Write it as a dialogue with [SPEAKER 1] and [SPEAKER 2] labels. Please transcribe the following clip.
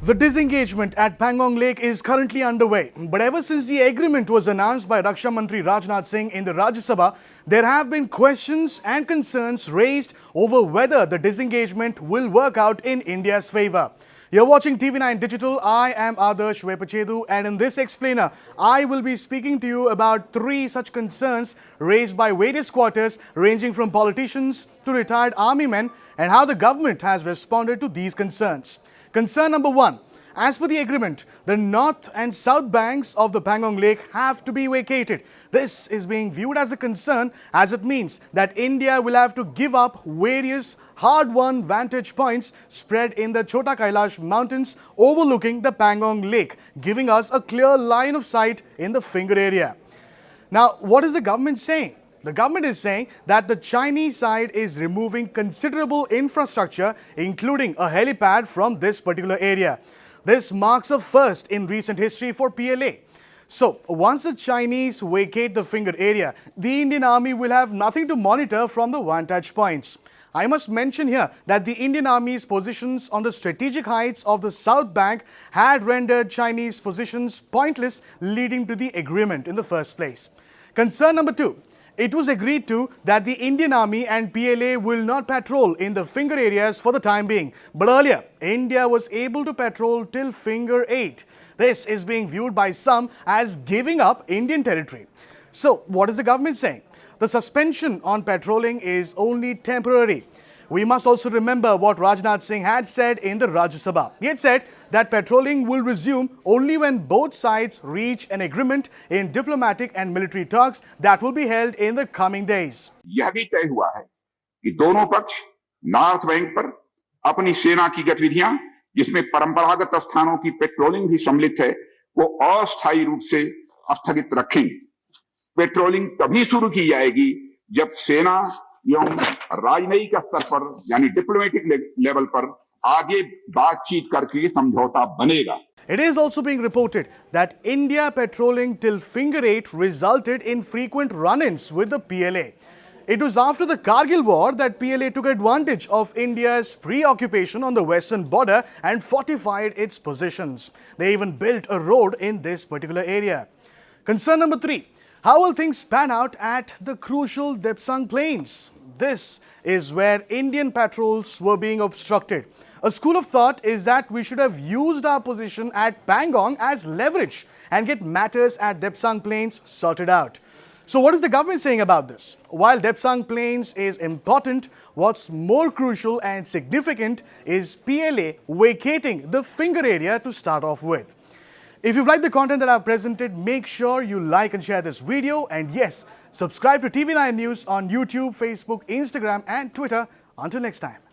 [SPEAKER 1] The disengagement at Pangong Lake is currently underway, but ever since the agreement was announced by Raksha Mantri Rajnath Singh in the Rajya Sabha, there have been questions and concerns raised over whether the disengagement will work out in India's favor. You're watching TV9 Digital. I am Adarsh Vepachedu, and in this explainer, I will be speaking to you about three such concerns raised by various quarters, ranging from politicians to retired army men, and how the government has responded to these concerns. Concern number one. As per the agreement, the north and south banks of the Pangong Lake have to be vacated. This is being viewed as a concern as it means that India will have to give up various hard-won vantage points spread in the Chota Kailash mountains overlooking the Pangong Lake, giving us a clear line of sight in the finger area. Now, what is the government saying? The government is saying that the Chinese side is removing considerable infrastructure, including a helipad, from this particular area. This marks a first in recent history for PLA. So, once the Chinese vacate the finger area, the Indian Army will have nothing to monitor from the vantage points. I must mention here that the Indian Army's positions on the strategic heights of the South Bank had rendered Chinese positions pointless, leading to the agreement in the first place. Concern number two. It was agreed to that the Indian Army and PLA will not patrol in the finger areas for the time being. But earlier, India was able to patrol till finger 8. This is being viewed by some as giving up Indian territory. So, what is the government saying? The suspension on patrolling is only temporary. We must also remember what Rajnath Singh had said in the Rajya Sabha. He had said that patrolling will resume only when both sides reach an agreement in diplomatic and military talks that will be held in the coming days.
[SPEAKER 2] यह भी तय हुआ है कि दोनों पक्ष north bank पर अपनी सेना की गतिविधियां, जिसमें परंपरागत स्थानों की पेट्रोलिंग भी सम्मिलित है, वो अस्थायी रूप से स्थगित रखेंगे। पेट्रोलिंग तभी शुरू की जाएगी जब सेना एवं राजनयिक स्तर पर यानी डिप्लोमेटिक लेवल पर आगे बातचीत करके समझौता बनेगा।
[SPEAKER 1] It is also being reported that India patrolling till finger 8 resulted in frequent run-ins with the PLA. It was after the Kargil war that PLA took advantage of India's preoccupation on the western border and fortified its positions. They even built a road in this particular area. Concern number three. How will things pan out at the crucial Depsang Plains? This is where Indian patrols were being obstructed. A school of thought is that we should have used our position at Pangong as leverage and get matters at Depsang Plains sorted out. So what is the government saying about this? While Depsang Plains is important, what's more crucial and significant is PLA vacating the finger area to start off with. If you've liked the content that I've presented, make sure you like and share this video. And yes, subscribe to TV9 News on YouTube, Facebook, Instagram and Twitter. Until next time.